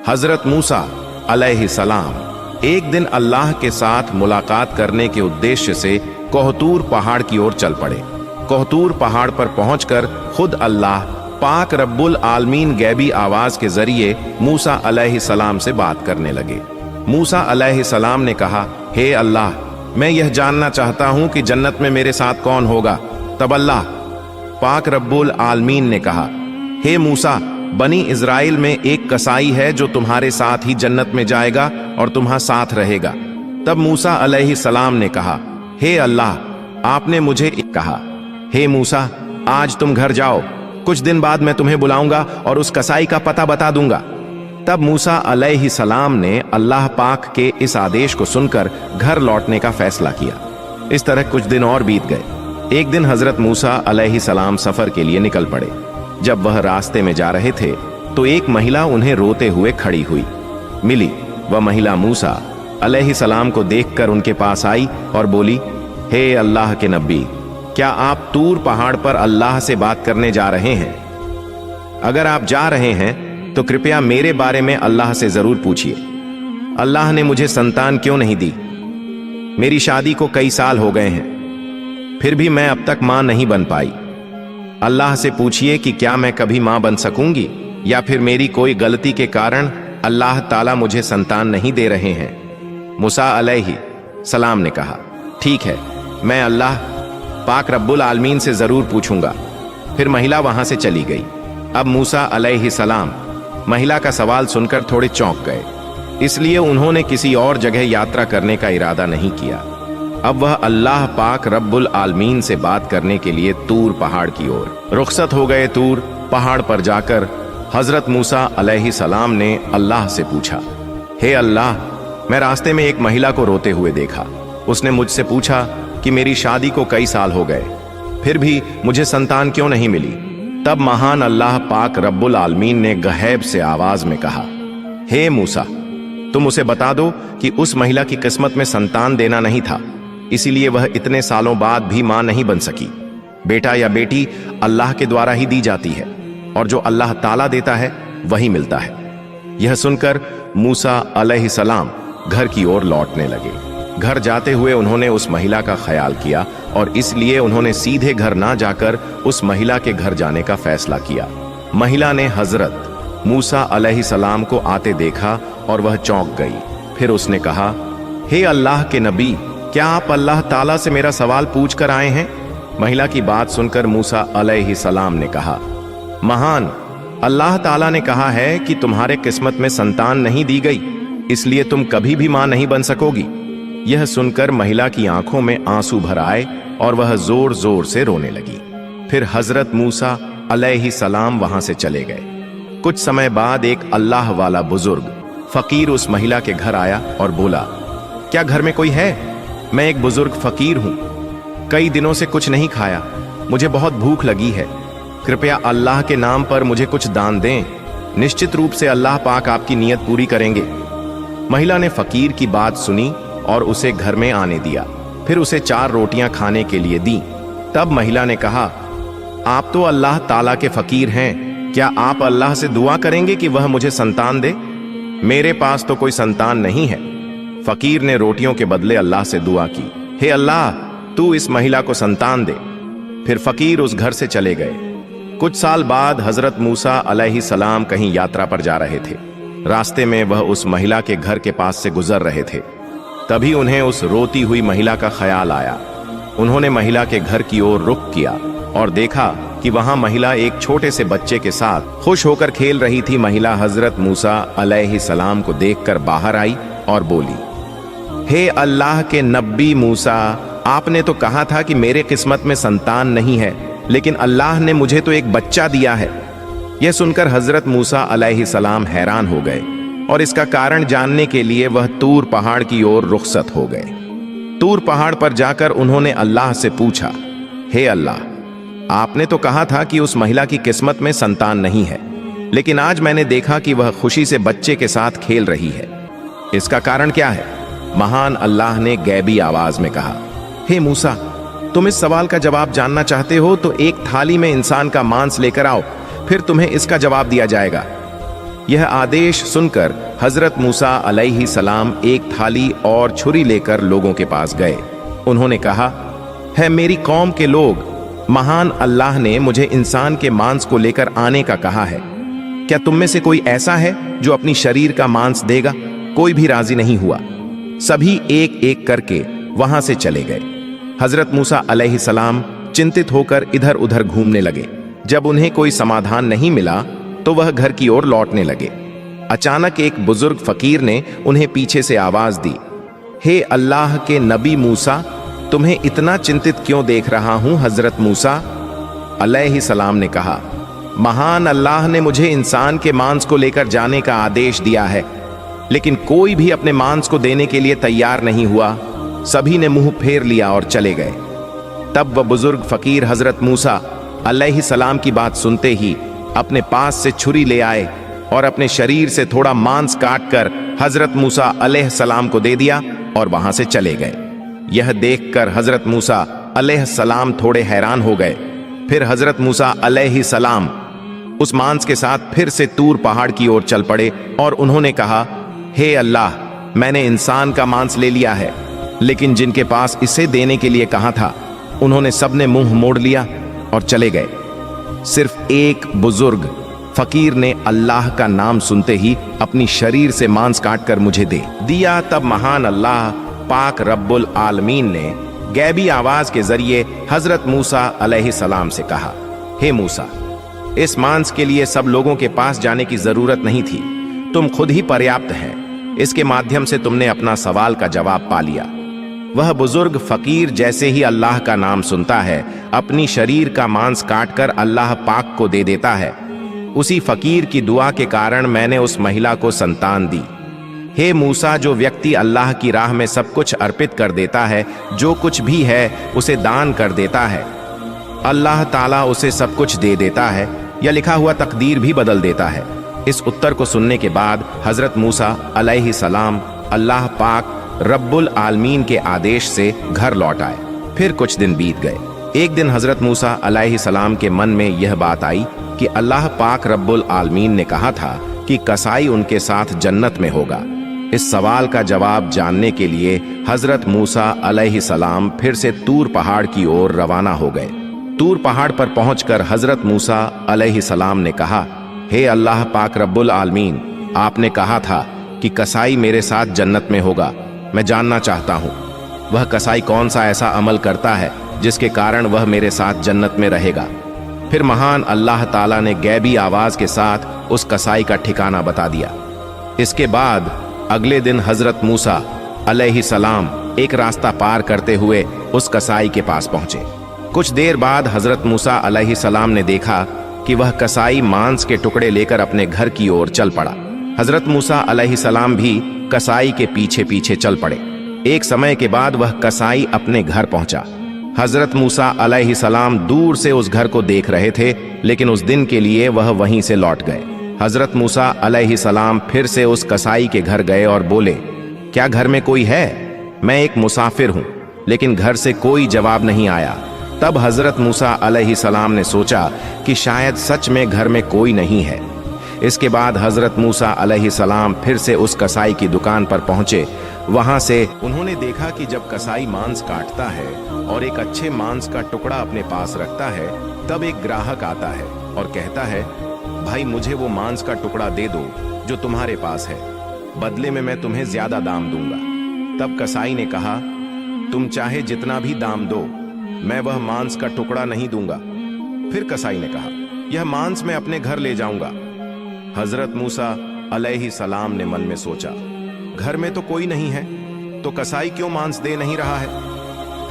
हजरत मूसा अलैहिस्सलाम एक दिन अल्लाह के साथ मुलाकात करने के उद्देश्य से कोहतूर पहाड़ की ओर चल पड़े। कोहतूर पहाड़ पर पहुंचकर खुद अल्लाह पाक रब्बुल आलमीन गैबी आवाज के जरिए मूसा अलैहिस्सलाम से बात करने लगे। मूसा अलैहिस्सलाम ने कहा, हे अल्लाह, मैं यह जानना चाहता हूं कि जन्नत में मेरे साथ कौन होगा। तब अल्लाह पाक रब्बुल आलमीन ने कहा, हे मूसा, बनी इज़राइल में एक कसाई है जो तुम्हारे साथ ही जन्नत में जाएगा और तुम्हारे साथ रहेगा। तब मूसा अलैहिस्सलाम ने कहा, हे अल्लाह, आपने मुझे कहा, हे मूसा, आज तुम घर जाओ, कुछ दिन बाद मैं तुम्हें बुलाऊंगा और उस कसाई का पता बता दूंगा। तब मूसा अलैहिस्सलाम ने अल्लाह पाक के इस आदेश को सुनकर घर लौटने का फैसला किया। इस तरह कुछ दिन और बीत गए। एक दिन हजरत मूसा अलैहिस्सलाम सफर के लिए निकल पड़े। जब वह रास्ते में जा रहे थे तो एक महिला उन्हें रोते हुए खड़ी हुई मिली। वह महिला मूसा अलैहिस्सलाम को देखकर उनके पास आई और बोली, हे अल्लाह के नबी, क्या आप तूर पहाड़ पर अल्लाह से बात करने जा रहे हैं? अगर आप जा रहे हैं तो कृपया मेरे बारे में अल्लाह से जरूर पूछिए। अल्लाह ने मुझे संतान क्यों नहीं दी? मेरी शादी को कई साल हो गए हैं, फिर भी मैं अब तक मां नहीं बन पाई। अल्लाह से पूछिए कि क्या मैं कभी मां बन सकूंगी या फिर मेरी कोई गलती के कारण अल्लाह ताला मुझे संतान नहीं दे रहे हैं। मूसा अलैहिस्सलाम ने कहा, ठीक है, मैं अल्लाह पाक रब्बुल आलमीन से जरूर पूछूंगा। फिर महिला वहां से चली गई। अब मूसा अलैहिस्सलाम महिला का सवाल सुनकर थोड़े चौंक गए, इसलिए उन्होंने किसी और जगह यात्रा करने का इरादा नहीं किया। अब वह अल्लाह पाक रब्बुल आलमीन से बात करने के लिए तूर पहाड़ की ओर रुखसत हो गए। तूर पहाड़ पर जाकर हजरत मूसा अलैहिस्सलाम ने अल्लाह से पूछा, हे अल्लाह, मैं रास्ते में एक महिला को रोते हुए देखा। उसने मुझसे पूछा कि मेरी शादी को कई साल हो गए, फिर भी मुझे संतान क्यों नहीं मिली। तब महान अल्लाह पाक रब्बुल आलमीन ने गहैब से आवाज में कहा, हे मूसा, तुम उसे बता दो कि उस महिला की किस्मत में संतान देना नहीं था, इसीलिए वह इतने सालों बाद भी मां नहीं बन सकी। बेटा या बेटी अल्लाह के द्वारा ही दी जाती है और जो अल्लाह ताला देता है वही मिलता है। यह सुनकर मूसा अलैहिस्सलाम घर की ओर लौटने लगे। घर जाते हुए उन्होंने उस महिला का ख्याल किया और इसलिए उन्होंने सीधे घर ना जाकर उस महिला के घर जाने का फैसला किया। महिला ने हजरत मूसा अलैहिस्सलाम को आते देखा और वह चौंक गई। फिर उसने कहा, हे अल्लाह के नबी, क्या आप अल्लाह ताला से मेरा सवाल पूछ कर आए हैं? महिला की बात सुनकर मूसा अलैहिस्सलाम ने कहा, महान अल्लाह ताला ने कहा है कि तुम्हारे किस्मत में संतान नहीं दी गई, इसलिए तुम कभी भी मां नहीं बन सकोगी। यह सुनकर महिला की आंखों में आंसू भर आए और वह जोर जोर से रोने लगी। फिर हजरत मूसा अलैहिस्सलाम वहां से चले गए। कुछ समय बाद एक अल्लाह वाला बुजुर्ग फकीर उस महिला के घर आया और बोला, क्या घर में कोई है? मैं एक बुजुर्ग फकीर हूं, कई दिनों से कुछ नहीं खाया, मुझे बहुत भूख लगी है, कृपया अल्लाह के नाम पर मुझे कुछ दान दें, निश्चित रूप से अल्लाह पाक आपकी नीयत पूरी करेंगे। महिला ने फकीर की बात सुनी और उसे घर में आने दिया। फिर उसे 4 रोटियां खाने के लिए दी। तब महिला ने कहा, आप तो अल्लाह ताला के फकीर हैं, क्या आप अल्लाह से दुआ करेंगे कि वह मुझे संतान दे? मेरे पास तो कोई संतान नहीं है। फकीर ने रोटियों के बदले अल्लाह से दुआ की, हे अल्लाह, तू इस महिला को संतान दे। फिर फकीर उस घर से चले गए। कुछ साल बाद हजरत मूसा अलैहिस्सलाम कहीं यात्रा पर जा रहे थे। रास्ते में वह उस महिला के घर के पास से गुजर रहे थे। तभी उन्हें उस रोती हुई महिला का ख्याल आया। उन्होंने महिला के घर की ओर रुख किया और देखा कि वहां महिला एक छोटे से बच्चे के साथ खुश होकर खेल रही थी। महिला हजरत मूसा अलैहिस्सलाम को देखकर बाहर आई और बोली, हे अल्लाह के नबी मूसा, आपने तो कहा था कि मेरे किस्मत में संतान नहीं है, लेकिन अल्लाह ने मुझे तो एक बच्चा दिया है। यह सुनकर हजरत मूसा अलैहिस्सलाम हैरान हो गए और इसका कारण जानने के लिए वह तूर पहाड़ की ओर रुखसत हो गए। तूर पहाड़ पर जाकर उन्होंने अल्लाह से पूछा, हे अल्लाह, आपने तो कहा था कि उस महिला की किस्मत में संतान नहीं है, लेकिन आज मैंने देखा कि वह खुशी से बच्चे के साथ खेल रही है, इसका कारण क्या है? महान अल्लाह ने गैबी आवाज में कहा, हे मूसा, तुम इस सवाल का जवाब जानना चाहते हो तो एक थाली में इंसान का मांस लेकर आओ, फिर तुम्हें इसका जवाब दिया जाएगा। यह आदेश सुनकर हजरत मूसा अलैहि सलाम एक थाली और छुरी लेकर लोगों के पास गए। उन्होंने कहा, है मेरी कौम के लोग, महान अल्लाह ने मुझे इंसान के मांस को लेकर आने का कहा है। क्या तुम में से कोई ऐसा है जो अपनी शरीर का मांस देगा? कोई भी राजी नहीं हुआ। सभी एक एक करके वहां से चले गए। हजरत मूसा अलैहि सलाम चिंतित होकर इधर उधर घूमने लगे। जब उन्हें कोई समाधान नहीं मिला तो वह घर की ओर लौटने लगे। अचानक एक बुजुर्ग फकीर ने उन्हें पीछे से आवाज दी, हे अल्लाह के नबी मूसा, तुम्हें इतना चिंतित क्यों देख रहा हूं? हजरत मूसा अलैहि सलाम ने कहा, महान अल्लाह ने मुझे इंसान के मांस को लेकर जाने का आदेश दिया है, लेकिन कोई भी अपने मांस को देने के लिए तैयार नहीं हुआ। सभी ने मुंह फेर लिया और चले गए। तब वह बुजुर्ग फकीर हजरत मूसा अलैहि सलाम की बात सुनते ही अपने पास से छुरी ले आए और अपने शरीर से थोड़ा मांस काटकर हजरत मूसा अलैहि सलाम को दे दिया और वहां से चले गए। यह देखकर हजरत मूसा अलैहि सलाम थोड़े हैरान हो गए। फिर हजरत मूसा अलैहि सलाम उस मांस के साथ फिर से तूर पहाड़ की ओर चल पड़े और उन्होंने कहा, हे अल्लाह, मैंने इंसान का मांस ले लिया है, लेकिन जिनके पास इसे देने के लिए कहा था उन्होंने सबने मुंह मोड़ लिया और चले गए। सिर्फ एक बुजुर्ग फकीर ने अल्लाह का नाम सुनते ही अपनी शरीर से मांस काटकर मुझे दे दिया। तब महान अल्लाह पाक रब्बुल आलमीन ने गैबी आवाज के जरिए हजरत मूसा अलैहि सलाम से कहा, हे मूसा, इस मांस के लिए सब लोगों के पास जाने की जरूरत नहीं थी, तुम खुद ही पर्याप्त हैं। इसके माध्यम से तुमने अपना सवाल का जवाब पा लिया। वह बुजुर्ग फकीर जैसे ही अल्लाह का नाम सुनता है, अपनी शरीर का मांस काटकर अल्लाह पाक को दे देता है। उसी फकीर की दुआ के कारण मैंने उस महिला को संतान दी। हे मूसा, जो व्यक्ति अल्लाह की राह में सब कुछ अर्पित कर देता है, जो कुछ भी है उसे दान कर देता है, अल्लाह ताला उसे सब कुछ दे देता है या लिखा हुआ तकदीर भी बदल देता है। इस उत्तर को सुनने के बाद हजरत मूसा अलैहि सलाम अल्लाह पाक रब्बुल आलमीन के आदेश से घर लौट आए। फिर कुछ दिन बीत गए। एक दिन हजरत मूसा अलैहि सलाम के मन में यह बात आई कि अल्लाह पाक रब्बुल आलमीन ने कहा था कि कसाई उनके साथ जन्नत में होगा। इस सवाल का जवाब जानने के लिए हजरत मूसा अलैहि सलाम फिर से तूर पहाड़ की ओर रवाना हो गए। तूर पहाड़ पर पहुंचकर हजरत मूसा अलैहि सलाम ने कहा, हे अल्लाह पाक रब्बुल आलमीन, आपने कहा था कि कसाई मेरे साथ जन्नत में होगा। मैं जानना चाहता हूँ वह कसाई कौन सा ऐसा अमल करता है जिसके कारण वह मेरे साथ जन्नत में रहेगा। फिर महान अल्लाह ताला ने गैबी आवाज के साथ उस कसाई का ठिकाना बता दिया। इसके बाद अगले दिन हजरत मूसा अलैहि सलाम एक रास्ता पार करते हुए उस कसाई के पास पहुंचे। कुछ देर बाद हजरत मूसा अलैहि सलाम ने देखा कि वह कसाई मांस के टुकड़े लेकर अपने घर की ओर चल पड़ा। हजरत मूसा अलैहि सलाम भी कसाई के पीछे पीछे चल पड़े। एक समय के बाद वह कसाई अपने घर पहुंचा। हजरत मूसा अलैहि सलाम दूर से उस घर को देख रहे थे, लेकिन उस दिन के लिए वह वहीं से लौट गए। हजरत मूसा अलैहि सलाम फिर से उस कसाई के घर गए और बोले, क्या घर में कोई है? मैं एक मुसाफिर हूं। लेकिन घर से कोई जवाब नहीं आया। तब हजरत मूसा अलैहि सलाम ने सोचा कि शायद सच में घर में कोई नहीं है। इसके बाद हजरत मूसा अलैहि सलाम फिर से उस कसाई की दुकान पर पहुंचे। वहां से उन्होंने देखा कि जब कसाई मांस काटता है और एक अच्छे मांस का टुकड़ा अपने पास रखता है, तब एक ग्राहक आता है और कहता है, भाई मुझे वो मांस का टुकड़ा दे दो जो तुम्हारे पास है, बदले में मैं तुम्हें ज्यादा दाम दूंगा। तब कसाई ने कहा, तुम चाहे जितना भी दाम दो, मैं वह मांस का टुकड़ा नहीं दूंगा। फिर कसाई ने कहा, यह मांस मैं अपने घर ले जाऊंगा। हजरत मूसा अलैहि सलाम ने मन में सोचा, घर में तो कोई नहीं है, तो कसाई क्यों मांस दे नहीं रहा है?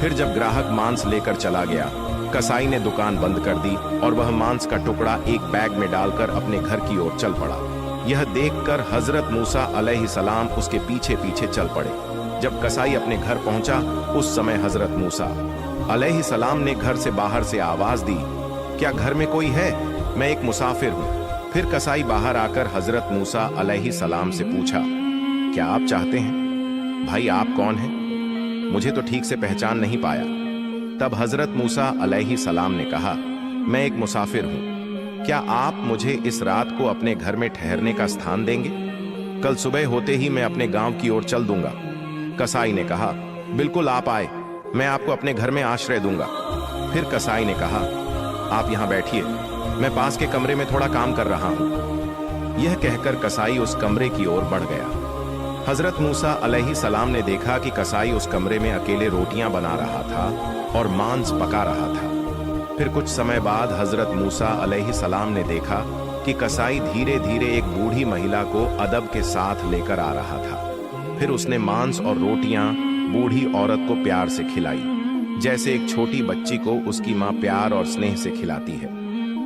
फिर जब ग्राहक मांस लेकर चला गया, कसाई ने दुकान बंद कर दी और वह मांस का टुकड़ा एक बैग में डालकर अपने घर की ओर चल पड़ा। यह देखकर हजरत मूसा अलैहि सलाम उसके पीछे पीछे चल पड़े। जब कसाई अपने घर पहुंचा, उस समय हजरत मूसा अलैहि सलाम ने घर से बाहर से आवाज दी, क्या घर में कोई है? मैं एक मुसाफिर हूं। फिर कसाई बाहर आकर हजरत मूसा अलैहि सलाम से पूछा, क्या आप चाहते हैं? भाई आप कौन हैं? मुझे तो ठीक से पहचान नहीं पाया। तब हजरत मूसा अलैहि सलाम ने कहा, मैं एक मुसाफिर हूं। क्या आप मुझे इस रात को अपने घर में ठहरने का स्थान देंगे? कल सुबह होते ही मैं अपने गांव की ओर चल दूंगा। कसाई ने कहा, बिल्कुल आप आए, मैं आपको अपने घर में आश्रय दूंगा। फिर कसाई ने कहा, आप यहां बैठिए, मैं पास के कमरे में थोड़ा काम कर रहा हूं। यह कहकर कसाई उस कमरे की ओर बढ़ गया। हजरत मूसा अलैहिस्सलाम ने देखा कि कसाई उस कमरे में अकेले रोटियां बना रहा था और मांस पका रहा था। फिर कुछ समय बाद हजरत मूसा अलैहिस्सलाम ने देखा कि कसाई धीरे धीरे एक बूढ़ी महिला को अदब के साथ लेकर आ रहा था। फिर उसने मांस और रोटियां बूढ़ी औरत को प्यार से खिलाई, जैसे एक छोटी बच्ची को उसकी मां प्यार और स्नेह से खिलाती है।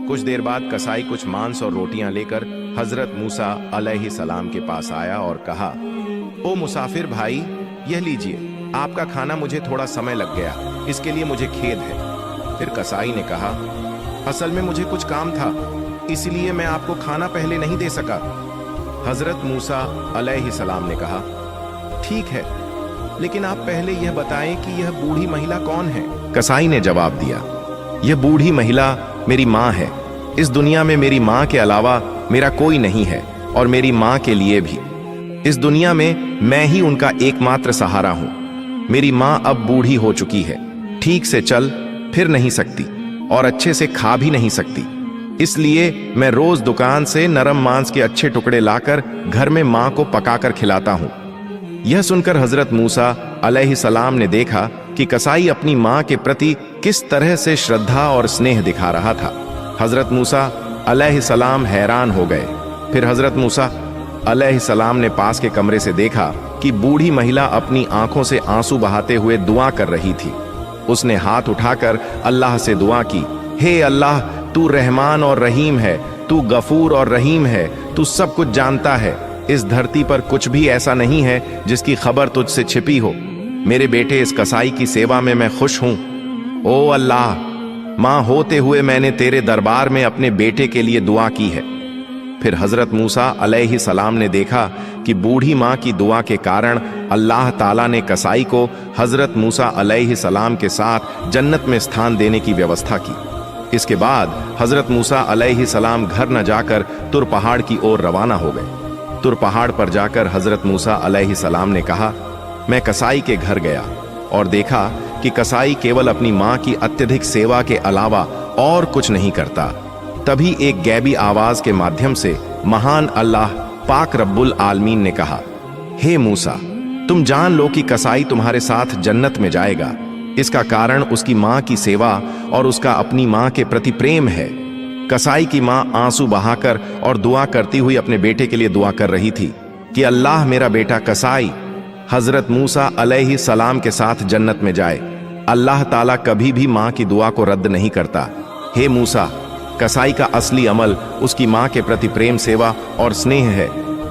कुछ देर बाद कसाई कुछ मांस और रोटियां लेकर हजरत मूसा अलैहिस्सलाम के पास आया और कहा, ओ मुसाफिर भाई, यह लीजिए, आपका खाना मुझे थोड़ा समय लग गया, इसके लिए मुझे खेद है। फिर कसाई ने कहा, असल में मुझे कुछ काम था, इसलिए मैं आपको खाना पहले नहीं दे सका। हजरत मूसा अलैहिस्सलाम ने कहा, ठीक है, लेकिन आप पहले यह बताएं कि यह बूढ़ी महिला कौन है? कसाई ने जवाब दिया, यह बूढ़ी महिला मेरी माँ है। इस दुनिया में मेरी माँ के अलावा मेरा कोई नहीं है, और मेरी माँ के लिए भी इस दुनिया में मैं ही उनका एकमात्र सहारा हूं। मेरी माँ अब बूढ़ी हो चुकी है, ठीक से चल फिर नहीं सकती और अच्छे से खा भी नहीं सकती। इसलिए मैं रोज दुकान से नरम मांस के अच्छे टुकड़े लाकर घर में माँ को पकाकर खिलाता हूं। यह सुनकर हजरत मूसा अलैहिस्सलाम ने देखा कि कसाई अपनी माँ के प्रति किस तरह से श्रद्धा और स्नेह दिखा रहा था। हजरत मूसा अलैहिस्सलाम हैरान हो गए। फिर हजरत मूसा अलैहिस्सलाम ने पास के कमरे से देखा कि बूढ़ी महिला अपनी आंखों से आंसू बहाते हुए दुआ कर रही थी। उसने हाथ उठाकर अल्लाह से दुआ की, हे अल्लाह, तू रहमान और रहीम है, तू गफूर और रहीम है, तू सब कुछ जानता है। इस धरती पर कुछ भी ऐसा नहीं है जिसकी खबर तुझसे छिपी हो। मेरे बेटे इस कसाई की सेवा में मैं खुश हूं। ओ अल्लाह, मां होते हुए मैंने तेरे दरबार में अपने बेटे के लिए दुआ की है। फिर हजरत मूसा अलैहिस्सलाम ने देखा कि बूढ़ी मां की दुआ के कारण अल्लाह ताला ने कसाई को हजरत मूसा अलैहिस्सलाम के साथ जन्नत में स्थान देने की व्यवस्था की। इसके बाद हजरत मूसा अलैहिस्सलाम घर न जाकर तुर पहाड़ की ओर रवाना हो गए। तुर पहाड़ पर जाकर हजरत मूसा अलैहिस्सलाम ने कहा, मैं कसाई के घर गया और देखा कि कसाई केवल अपनी मां की अत्यधिक सेवा के अलावा और कुछ नहीं करता। तभी एक गैबी आवाज के माध्यम से महान अल्लाह पाक रब्बुल आलमीन ने कहा, हे मूसा, तुम जान लो कि कसाई तुम्हारे साथ जन्नत में जाएगा। इसका कारण उसकी मां की सेवा और उसका अपनी मां के प्रति प्रेम है। कसाई की मां आंसू बहाकर और दुआ करती हुई अपने बेटे के लिए दुआ कर रही थी कि अल्लाह मेरा बेटा कसाई हजरत मूसा अलैहिस्सलाम के साथ जन्नत में जाए। अल्लाह ताला कभी भी मां की दुआ को रद्द नहीं करता। हे मूसा, कसाई का असली अमल उसकी मां के प्रति प्रेम, सेवा और स्नेह है,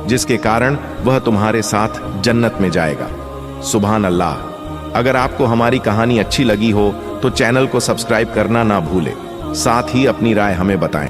जिसके कारण वह तुम्हारे साथ जन्नत में जाएगा। सुभान अल्लाह। अगर आपको हमारी कहानी अच्छी लगी हो तो चैनल को सब्सक्राइब करना ना भूलें, साथ ही अपनी राय हमें बताएं।